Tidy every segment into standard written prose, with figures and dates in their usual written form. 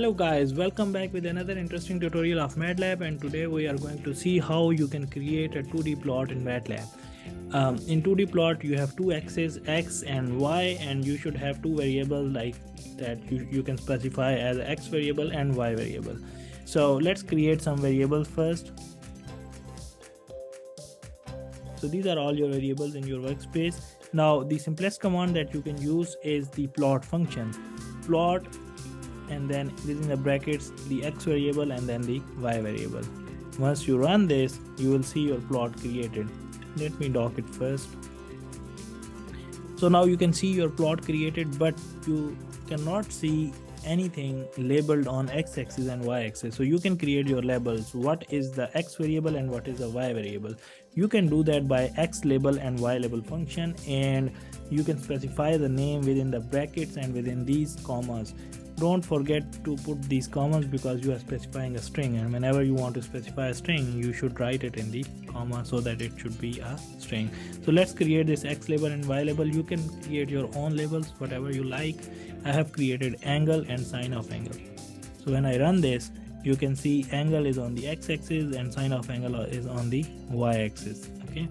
Hello guys, welcome back with another interesting tutorial of MATLAB, and today we are going to see how you can create a 2D plot in MATLAB. In 2D plot you have two axes, X and Y, and you should have two variables like that you can specify as X variable and Y variable. So let's create some variables first. So these are all your variables in your workspace. Now the simplest command that you can use is the plot function. Plot, and then within the brackets the X variable and then the Y variable. Once you run this, you will see your plot created. Let me dock it first. So now you can see your plot created, but you cannot see anything labeled on x-axis and y-axis. So you can create your labels. What is the X variable and what is the Y variable? You can do that by X label and Y label function, and you can specify the name within the brackets and within these commas. Don't forget to put these commas because you are specifying a string, and whenever you want to specify a string you should write it in the comma so that it should be a string. So let's create this X label and Y label. You can create your own labels, whatever you like. I have created angle and sine of angle. So when I run this, you can see angle is on the x-axis and sine of angle is on the y-axis. Okay,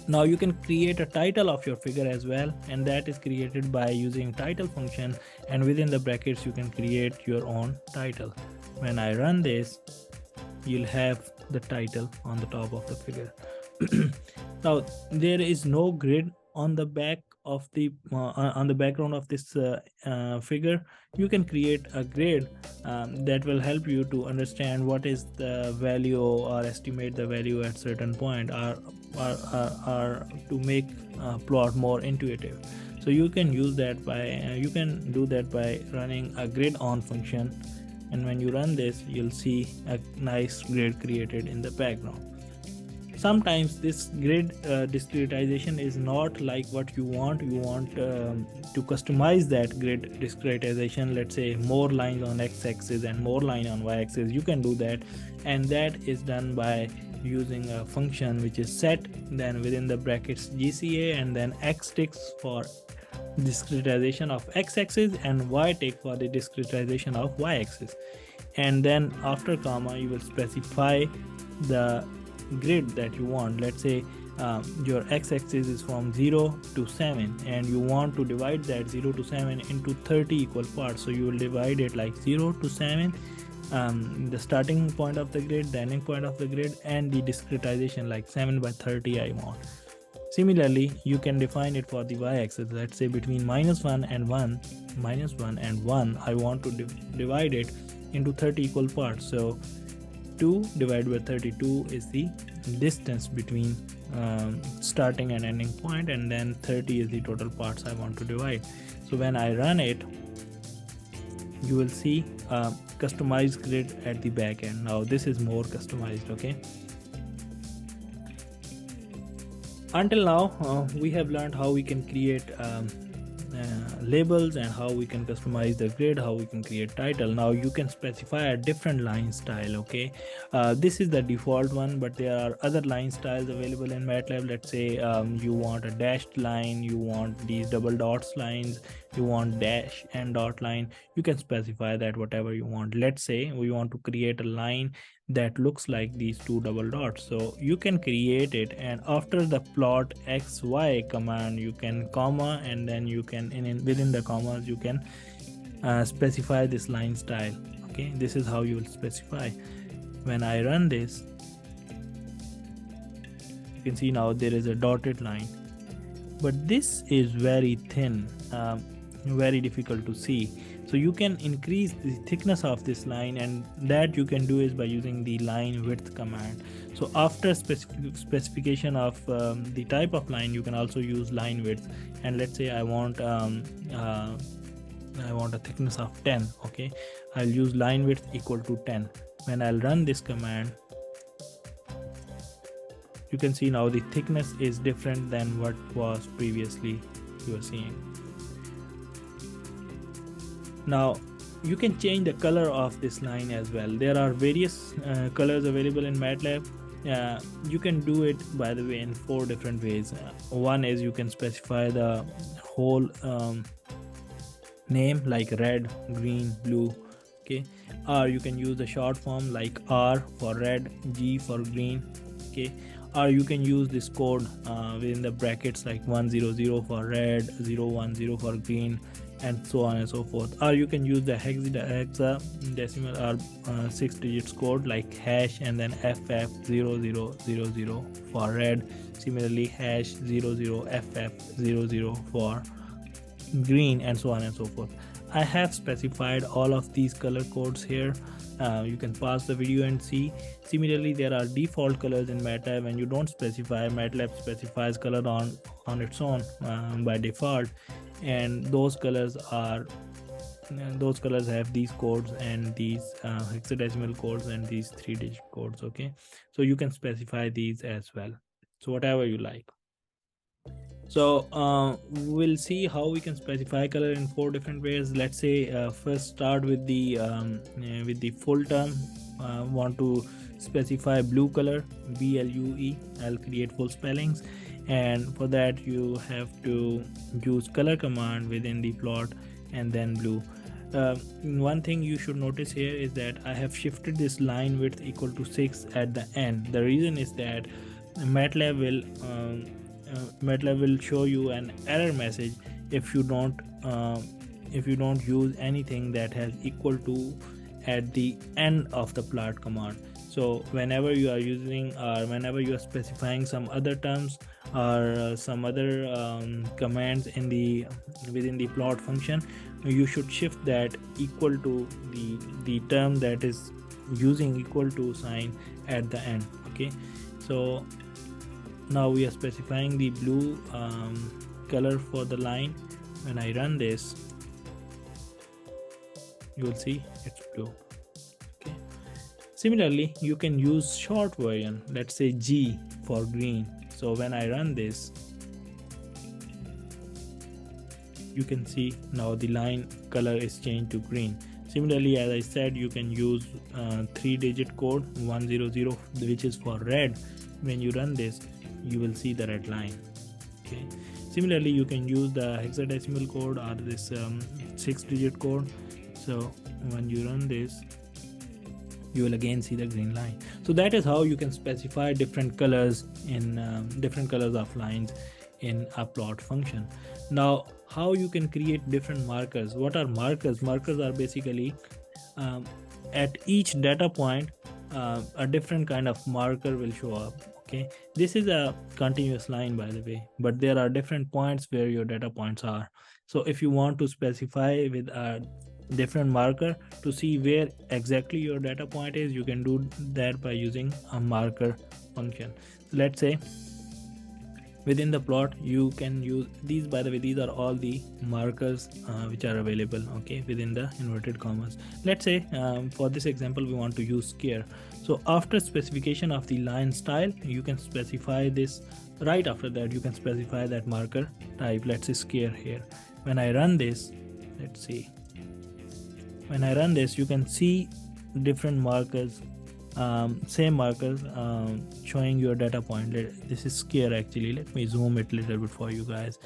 now you can create a title of your figure as well, and that is created by using title function, and within the brackets you can create your own title. When I run this, you'll have the title on the top of the figure. Now there is no grid on the back of the on the background of this figure. You can create a grid that will help you to understand what is the value or estimate the value at certain point, or to make plot more intuitive. So you can use that by you can do that by running a grid on function, and when you run this you'll see a nice grid created in the background. Sometimes this grid discretization is not like what you want. You want to customize that grid discretization. Let's say more lines on x-axis and more line on y-axis. You can do that, and that is done by using a function which is set, then within the brackets GCA, and then x ticks for discretization of x-axis and y tick for the discretization of y-axis. And then after comma you will specify the grid that you want. Let's say your x-axis is from 0 to 7, and you want to divide that 0 to 7 into 30 equal parts. So you will divide it like 0 to 7, the starting point of the grid, the ending point of the grid, and the discretization like 7 by 30 I want. Similarly, you can define it for the y-axis. Let's say between -1 and 1, -1 and 1, I want to divide it into 30 equal parts. So 2 divided by 32 is the distance between starting and ending point, and then 30 is the total parts I want to divide. So when I run it, you will see a customized grid at the back end. Now this is more customized. Okay, until now we have learned how we can create labels and how we can customize the grid, how we can create title. Now you can specify a different line style. Okay, this is the default one, but there are other line styles available in MATLAB. Let's say you want a dashed line, you want these double dots lines, you want dash and dot line. You can specify that whatever you want. Let's say we want to create a line that looks like these two double dots. So you can create it, and after the plot XY command you can comma, and then you can within the commas you can specify this line style. Okay, this is how you will specify. When I run this, you can see now there is a dotted line, but this is very thin, very difficult to see. So you can increase the thickness of this line, and that you can do is by using the line width command. So after specification of the type of line, you can also use line width. And let's say I want a thickness of 10. Okay, I'll use line width equal to 10. When I'll run this command, you can see now the thickness is different than what was previously you were seeing. Now you can change the color of this line as well. There are various colors available in MATLAB. You can do it, by the way, in 4 different ways. One is you can specify the whole name like red, green, blue, okay, or you can use the short form like R for red, G for green, okay, or you can use this code within the brackets like 100 for red, 010 for green, and so on and so forth. Or you can use the hexadecimal or 6 digits code like hash and then FF0000 for red, similarly hash 00FF00 for green, and so on and so forth. I have specified all of these color codes here. You can pause the video and see. Similarly, there are default colors in MATLAB. When you don't specify, MATLAB specifies color on its own by default, and those colors have these codes and these hexadecimal codes and these 3-digit codes. Okay, so you can specify these as well, so whatever you like. So we'll see how we can specify color in 4 different ways. Let's say first start with the full term. Want to specify blue color, BLUE. I'll create full spellings, and for that you have to use color command within the plot and then blue. One thing you should notice here is that I have shifted this line width equal to 6 at the end. The reason is that MATLAB will show you an error message if you don't use anything that has equal to at the end of the plot command. So whenever you are using or whenever you are specifying some other terms or some other commands within the plot function, you should shift that equal to the term that is using equal to sign at the end. Okay, so now we are specifying the blue color for the line. When I run this, you will see it's blue. Okay, similarly you can use short version, let's say G for green. So when I run this, you can see now the line color is changed to green. Similarly, as I said, you can use 3-digit code 100, which is for red. When you run this, you will see the red line. Okay, similarly you can use the hexadecimal code or this 6-digit code. So when you run this, you will again see the green line. So that is how you can specify different colors in different colors of lines in a plot function. Now, how you can create different markers? What are markers? Markers are basically at each data point a different kind of marker will show up. Okay, this is a continuous line, by the way, but there are different points where your data points are. So if you want to specify with a different marker to see where exactly your data point is, you can do that by using a marker function. So let's say within the plot you can use these. By the way, these are all the markers which are available, okay, within the inverted commas. Let's say for this example we want to use square. So after specification of the line style, you can specify this. Right after that you can specify that marker type. Let's say square here. When I run this, let's see, when I run this, you can see different markers, same markers showing your data point. This is square actually. Let me zoom it a little bit for you guys.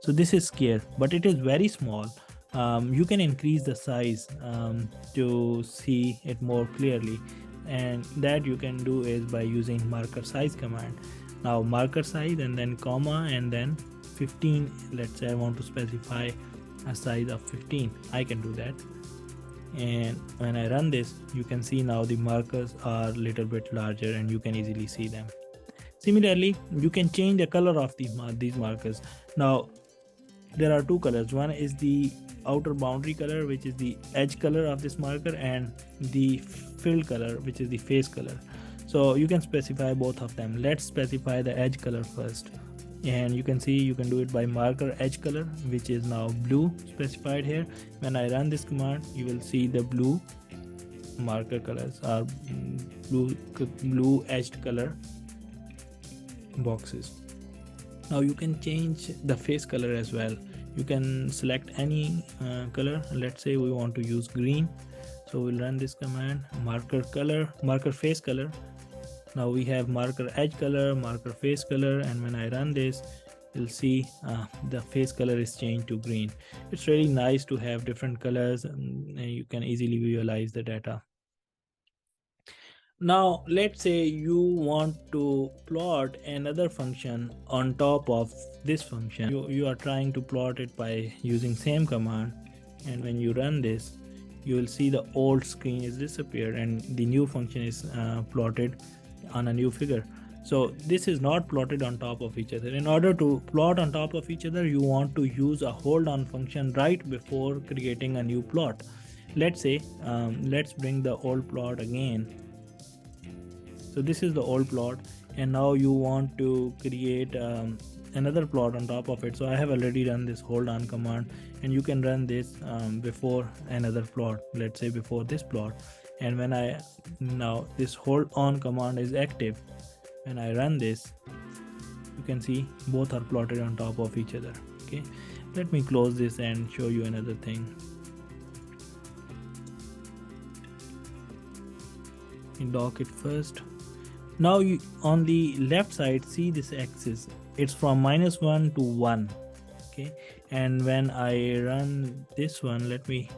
So this is square, but it is very small. You can increase the size to see it more clearly, and that you can do is by using marker size command. Now marker size and then comma and then 15. Let's say I want to specify a size of 15. I can do that, and when I run this, you can see now the markers are a little bit larger and you can easily see them. Similarly, you can change the color of these markers. Now there are 2 colors. One is the outer boundary color, which is the edge color of this marker, and the fill color, which is the face color. So you can specify both of them. Let's specify the edge color first, and you can see you can do it by marker edge color, which is now blue specified here. When I run this command, you will see the blue marker colors are blue edged color boxes. Now you can change the face color as well. You can select any color. Let's say we want to use green, so we'll run this command, marker color, marker face color. Now we have marker edge color, marker face color, and when I run this, you'll see the face color is changed to green. It's really nice to have different colors, and you can easily visualize the data. Now let's say you want to plot another function on top of this function. You are trying to plot it by using same command, and when you run this, you will see the old screen is disappeared and the new function is plotted on a new figure. So this is not plotted on top of each other. In order to plot on top of each other, you want to use a hold on function right before creating a new plot. Let's say let's bring the old plot again. So this is the old plot, and now you want to create another plot on top of it. So I have already run this hold on command, and you can run this before another plot, let's say before this plot. And when I now this hold on command is active, when I run this, you can see both are plotted on top of each other. Okay, let me close this and show you another thing. Dock it first. Now you on the left side see this axis, it's from -1 to 1. Okay, and when I run this one, let me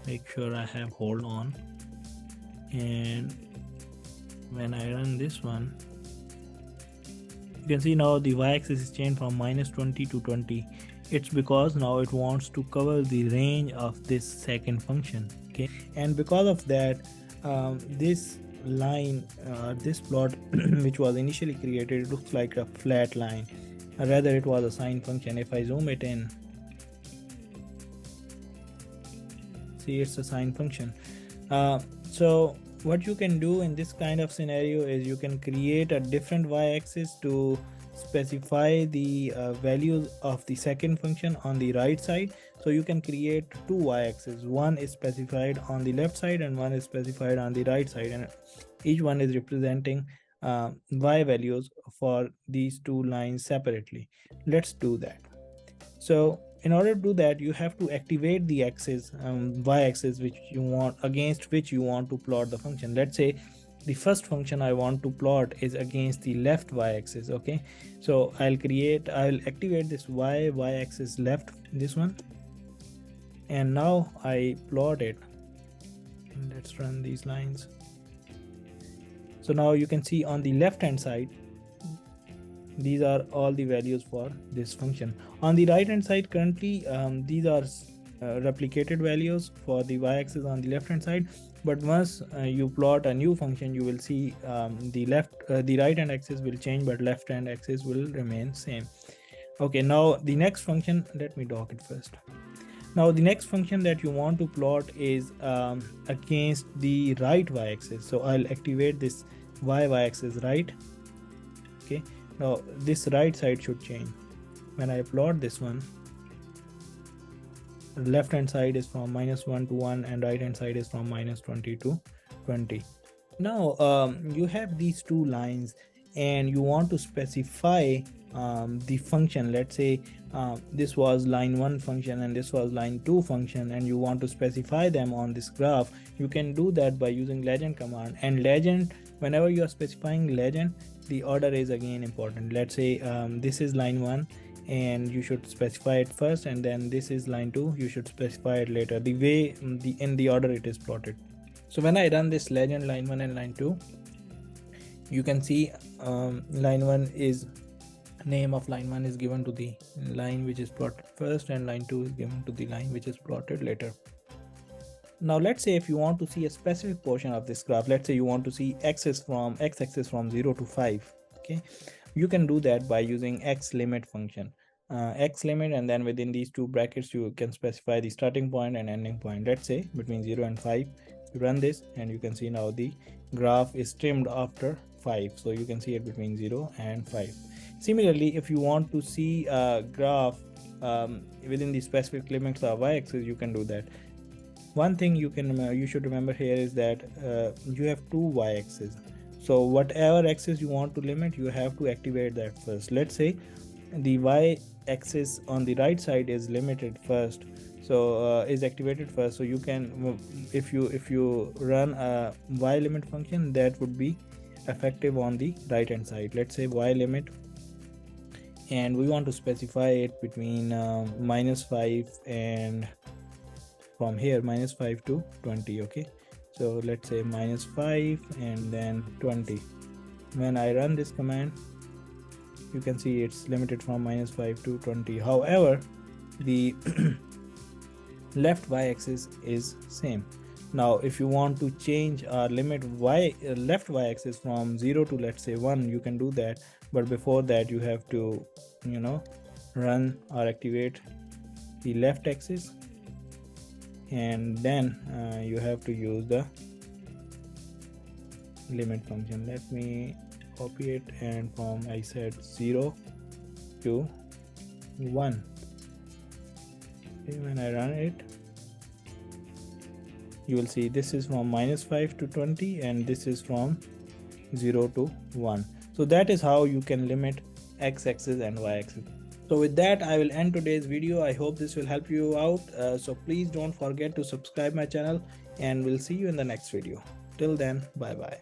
make sure I have hold on, and when I run this one, you can see now the y-axis is changed from -20 to 20. It's because now it wants to cover the range of this second function. Okay, and because of that, this line, this plot which was initially created, it looks like a flat line, rather it was a sine function. If I zoom it in, see it's a sine function. So what you can do in this kind of scenario is you can create a different y-axis to specify the values of the second function on the right side. So you can create two y-axes, one is specified on the left side and one is specified on the right side, and each one is representing y values for these two lines separately. Let's do that. So in order to do that, you have to activate the axis, y-axis, which you want, against which you want to plot the function. Let's say the first function I want to plot is against the left y-axis. Okay, so I'll activate this y-axis left, this one, and now I plot it. And let's run these lines. So now you can see on the left hand side, these are all the values for this function. On the right hand side, currently these are replicated values for the y-axis on the left hand side, but once you plot a new function, you will see the right hand axis will change, but left hand axis will remain same. Okay, now the next function, let me dock it first. Now the next function that you want to plot is against the right y-axis. So I'll activate this y-axis right. Okay, now this right side should change. When I plot this one, left hand side is from -1 to 1 and right hand side is from -20 to 20. Now you have these two lines and you want to specify the function. Let's say this was line 1 function and this was line 2 function, and you want to specify them on this graph. You can do that by using legend command. And legend, whenever you are specifying legend, the order is again important. Let's say this is line 1 and you should specify it first, and then this is line 2, you should specify it later, the way in the order it is plotted. So when I run this legend line 1 and line 2, you can see line 1 is name of line 1 is given to the line which is plotted first, and line 2 is given to the line which is plotted later. Now let's say if you want to see a specific portion of this graph, let's say you want to see x-axis from 0 to 5. Okay, you can do that by using x limit function, x limit, and then within these two brackets you can specify the starting point and ending point. Let's say between 0 and 5. You run this and you can see now the graph is trimmed after 5, so you can see it between 0 and 5. Similarly, if you want to see a graph within the specific limits of y-axis, you can do that. One thing you should remember here is that you have two y-axes. So whatever axis you want to limit, you have to activate that first. Let's say the y-axis on the right side is limited first, so is activated first. So you can, if you run a y limit function, that would be effective on the right hand side. Let's say y limit, and we want to specify it between -5 and from here -5 to 20. Okay, so let's say -5 and then 20. When I run this command, you can see it's limited from -5 to 20. However, the left y-axis is same. Now if you want to change our limit left y-axis from 0 to, let's say, 1, you can do that, but before that you have to run or activate the left axis, and then you have to use the limit function. Let me copy it, and from I said 0 to 1. Okay, when I run it, you will see this is from -5 to 20 and this is from 0 to 1. So that is how you can limit x-axis and y-axis. So with that, I will end today's video. I hope this will help you out. So please don't forget to subscribe my channel, and we'll see you in the next video. Till then, bye bye.